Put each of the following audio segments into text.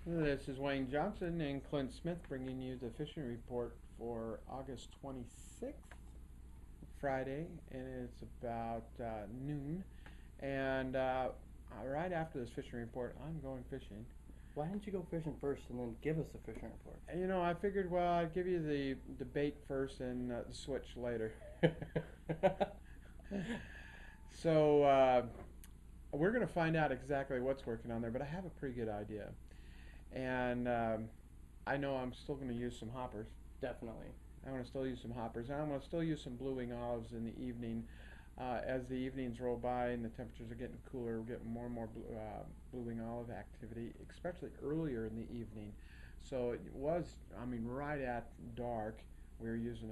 This is Wayne Johnson and Clint Smith bringing you the fishing report for August 26th, Friday, and it's about noon. And right after this fishing report, I'm going fishing. Why didn't you go fishing first and then give us the fishing report? I figured, well, I'd give you the bait first and the switch later. So we're going to find out exactly what's working on there, but I have a pretty good idea. And I know I'm still going to use some hoppers. Definitely. I'm going to still use some hoppers, and I'm going to still use some blue wing olives in the evening. As the evenings roll by and the temperatures are getting cooler, we're getting more and more blue wing olive activity, especially earlier in the evening. So it was, right at dark, we were using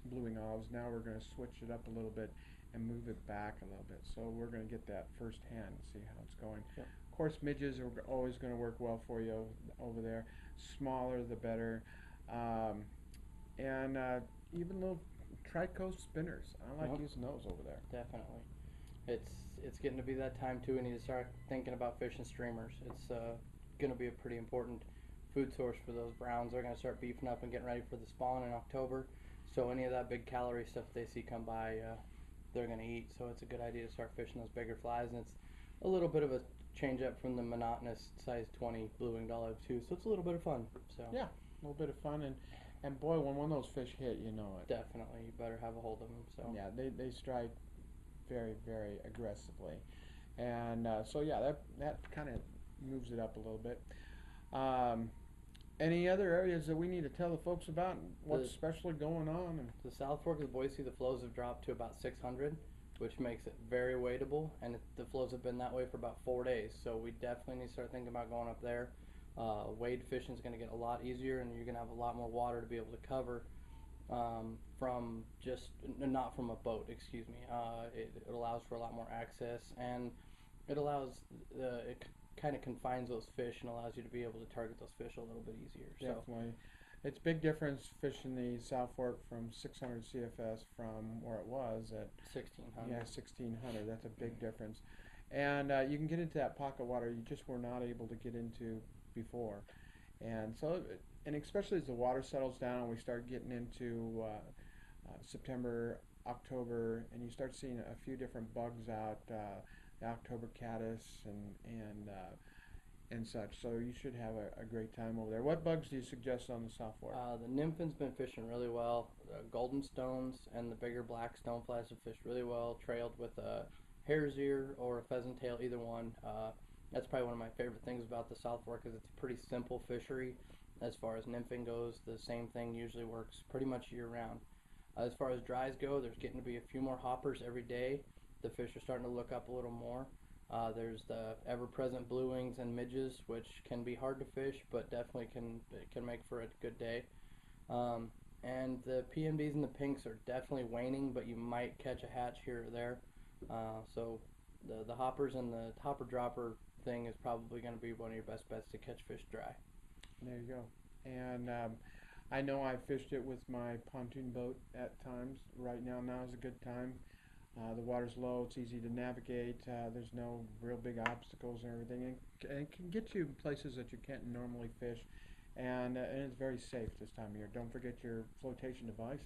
blue wing olives. Now we're going to switch it up a little bit and move it back a little bit. So we're going to get that firsthand and see how it's going. Yep. Of course, midges are always going to work well for you over there. Smaller, the better. Um, and even little tri-coast spinners. I like Yep. using those over there. Definitely. It's it's getting to be that time too. We need to start thinking about fishing streamers. It's going to be a pretty important food source for those browns. They're going to start beefing up and getting ready for the spawn in October. So any of that big calorie stuff they see come by, they're going to eat. So it's a good idea to start fishing those bigger flies, and it's a little bit of a change up from the monotonous size 20 blue winged olive too. So it's a little bit of fun. So Yeah, a little bit of fun, and boy, when one of those fish hit, you know it. definitely, you better have a hold of them. So Yeah, they strike very very aggressively, and so yeah, that kind of moves it up a little bit. Um, any other areas that we need to tell the folks about what's the especially going on? And The South Fork of Boise, the flows have dropped to about 600, which makes it very wadeable, and the flows have been that way for about 4 days. So we definitely need to start thinking about going up there. Wade fishing is going to get a lot easier, and you're going to have a lot more water to be able to cover from just not from a boat. Excuse me. It allows for a lot more access, and it allows it kind of confines those fish and allows you to be able to target those fish a little bit easier. So definitely, it's big difference fishing the South Fork from 600 CFS from where it was at 1600. 1600. That's a big difference, and you can get into that pocket water you just were not able to get into before, and so and especially as the water settles down and we start getting into September, October, and you start seeing a few different bugs out, the October caddis and such. So you should have a great time over there. What bugs do you suggest on the South Fork? The nymphin's been fishing really well. Golden stones and the bigger black stoneflies have fished really well, trailed with a hare's ear or a pheasant tail, either one. That's probably one of my favorite things about the South Fork is it's a pretty simple fishery. As far as nymphing goes, the same thing usually works pretty much year round. As far as dries go, there's getting to be a few more hoppers every day. The fish are starting to look up a little more. There's the ever-present blue wings and midges, which can be hard to fish, but definitely can make for a good day. And the PMDs and the pinks are definitely waning, but you might catch a hatch here or there. So the hoppers and the hopper dropper thing is probably going to be one of your best bets to catch fish dry. There you go. And I know I fished it with my pontoon boat at times. Right now is a good time. The water's low, it's easy to navigate, there's no real big obstacles or everything, and it can get you places that you can't normally fish, and it's very safe this time of year. Don't forget your flotation device,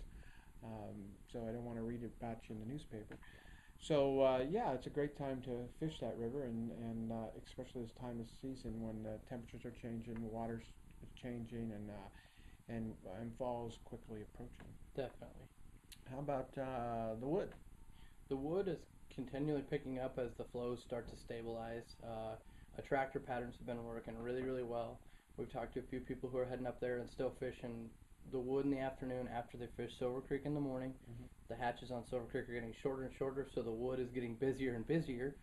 so I don't want to read about you in the newspaper. So yeah, it's a great time to fish that river, and especially this time of season when the temperatures are changing, the water's changing, and fall is quickly approaching. Definitely. How about the wood? The wood is continually picking up as the flows start to stabilize. Attractor patterns have been working really, really well. We've talked to a few people who are heading up there and still fishing the wood in the afternoon after they fish Silver Creek in the morning. Mm-hmm. The hatches on Silver Creek are getting shorter and shorter, so the wood is getting busier and busier.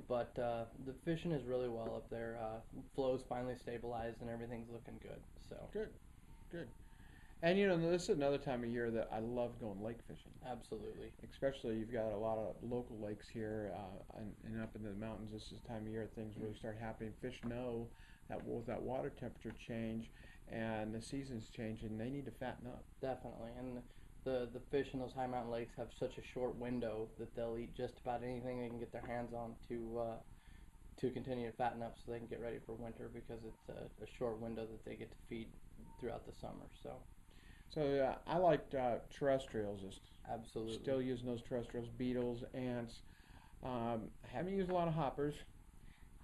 But the fishing is really well up there. Flows finally stabilized and everything's looking good. So Good, good. And this is another time of year that I love going lake fishing. absolutely. Especially you've got a lot of local lakes here, and up in the mountains. This is the time of year things really start happening. Fish know that with that water temperature change and the seasons changing, they need to fatten up. Definitely, and the fish in those high mountain lakes have such a short window that they'll eat just about anything they can get their hands on to continue to fatten up so they can get ready for winter because it's a short window that they get to feed throughout the summer. So So I liked terrestrials. absolutely. Still using those terrestrials, beetles, ants. Haven't used a lot of hoppers.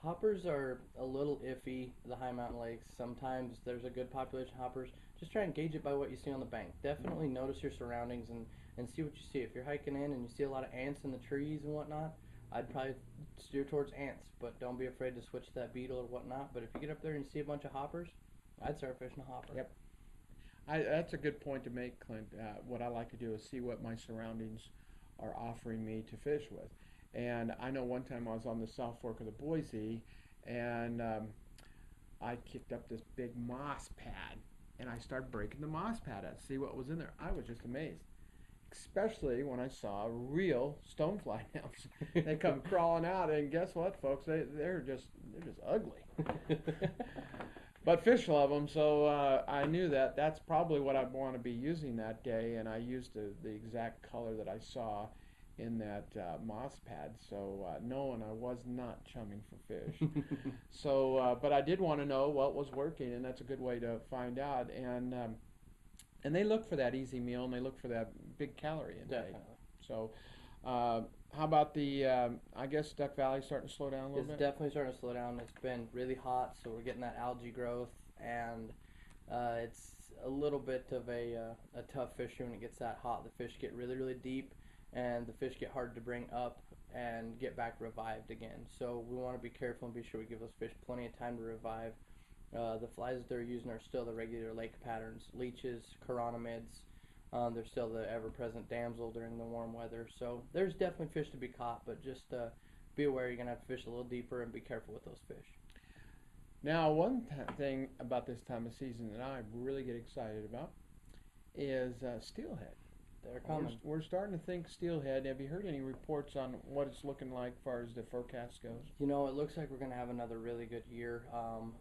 Hoppers are a little iffy, the high mountain lakes. Sometimes there's a good population of hoppers. Just try and gauge it by what you see on the bank. Definitely notice your surroundings and see what you see. If you're hiking in and you see a lot of ants in the trees and whatnot, I'd probably steer towards ants, but don't be afraid to switch to that beetle or whatnot. But if you get up there and you see a bunch of hoppers, I'd start fishing a hopper. Yep. That's a good point to make, Clint. What I like to do is see what my surroundings are offering me to fish with. And I know one time I was on the South Fork of the Boise, and I kicked up this big moss pad, and I started breaking the moss pad out to see what was in there. I was just amazed, especially when I saw real stonefly nymphs. They come crawling out, and guess what, folks? They're just ugly. But fish love them, so I knew that that's probably what I'd want to be using that day, and I used the exact color that I saw in that moss pad. So knowing I was not chumming for fish. So, but I did want to know what was working, and that's a good way to find out. And they look for that easy meal, and they look for that big calorie intake. Definitely. So, how about the? I guess Duck Valley starting to slow down a little It's bit. definitely starting to slow down. It's been really hot, so we're getting that algae growth, and it's a little bit of a tough fishery when it gets that hot. The fish get really, really deep, and the fish get hard to bring up and get back revived again. So we want to be careful and be sure we give those fish plenty of time to revive. The flies that they're using are still the regular lake patterns, leeches, chironomids. They're still the ever-present damsel during the warm weather. So there's definitely fish to be caught, but just be aware you're going to have to fish a little deeper and be careful with those fish. Now, thing about this time of season that I really get excited about is steelhead. They're coming. We're starting to think steelhead. Have you heard any reports on what it's looking like as far as the forecast goes? You know, it looks like we're going to have another really good year.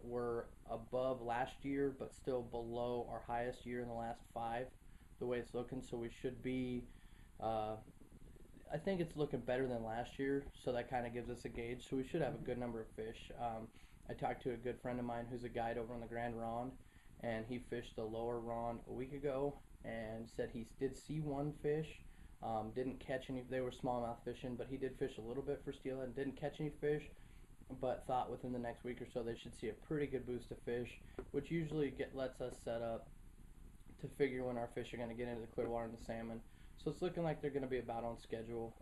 We're above last year, but still below our highest year in the last 5, the way it's looking. So we should be, I think it's looking better than last year, so that kind of gives us a gauge. So we should have a good number of fish. I talked to a good friend of mine who's a guide over on the Grand Ronde, and he fished the lower Ronde a week ago and said he did see one fish. Didn't catch any. They were smallmouth fishing, but he did fish a little bit for steelhead and didn't catch any fish, but thought within the next week or so they should see a pretty good boost of fish, which usually lets us set up to figure when our fish are going to get into the clear water and the salmon. So it's looking like they're going to be about on schedule.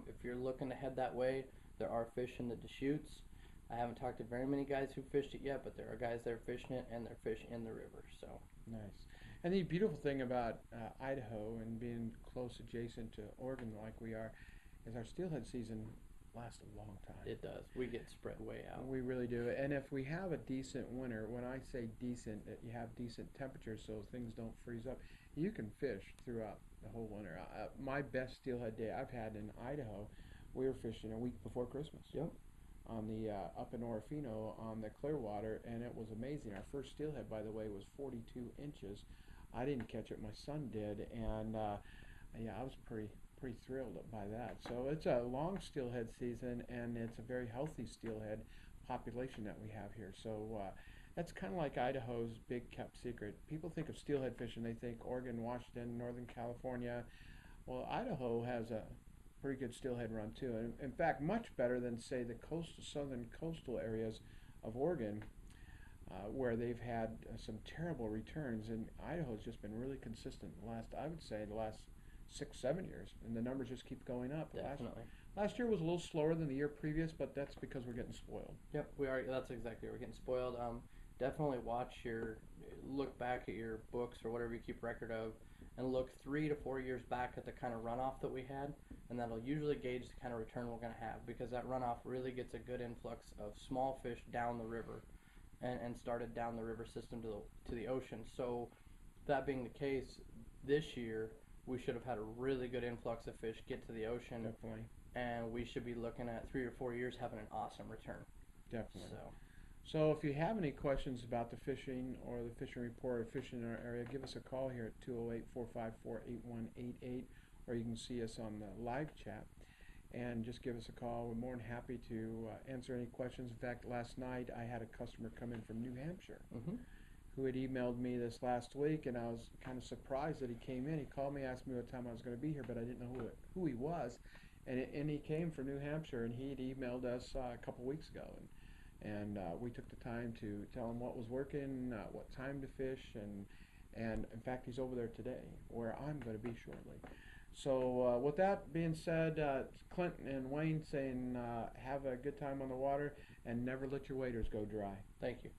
If you're looking to head that way, there are fish in the Deschutes. I haven't talked to very many guys who fished it yet, but there are guys there fishing it, and they're fish in the river. So Nice. And the beautiful thing about Idaho and being close adjacent to Oregon like we are is our steelhead season lasts a long time. it does. We get spread way out. We really do. And if we have a decent winter, when I say decent, that you have decent temperatures so things don't freeze up, you can fish throughout the whole winter. My best steelhead day I've had in Idaho, we were fishing a week before Christmas. Yep. On the up in Orofino on the Clearwater, and it was amazing. Our first steelhead, by the way, was 42 inches. I didn't catch it; my son did, and yeah, I was pretty thrilled by that. So it's a long steelhead season, and it's a very healthy steelhead population that we have here. So that's kind of like Idaho's big kept secret. People think of steelhead fishing, they think Oregon, Washington, Northern California. Well, Idaho has a pretty good steelhead run too, and in fact, much better than say the southern coastal areas of Oregon, where they've had some terrible returns. And Idaho's just been really consistent I would say, the last 6, 7 years, and the numbers just keep going up. Definitely. Last year was a little slower than the year previous, but that's because we're getting spoiled. Yep, we are. That's exactly. We're getting spoiled. Definitely look back at your books or whatever you keep record of, and look 3 to 4 years back at the kind of runoff that we had, and that'll usually gauge the kind of return we're going to have, because that runoff really gets a good influx of small fish down the river, and started down the river system to the ocean. So that being the case, this year we should have had a really good influx of fish get to the ocean. Definitely. And we should be looking at 3 or 4 years having an awesome return. Definitely. So if you have any questions about the fishing or the fishing report or fishing in our area, give us a call here at 208-454-8188, or you can see us on the live chat. and just give us a call. We're more than happy to answer any questions. In fact, last night I had a customer come in from New Hampshire Mm-hmm. who had emailed me this last week, and I was kind of surprised that he came in. He called me, asked me what time I was going to be here, but I didn't know who he was. And he came from New Hampshire, and he had emailed us a couple weeks ago, and we took the time to tell him what was working, what time to fish, and in fact he's over there today, where I'm going to be shortly. So with that being said, Clinton and Wayne saying have a good time on the water and never let your waders go dry. Thank you.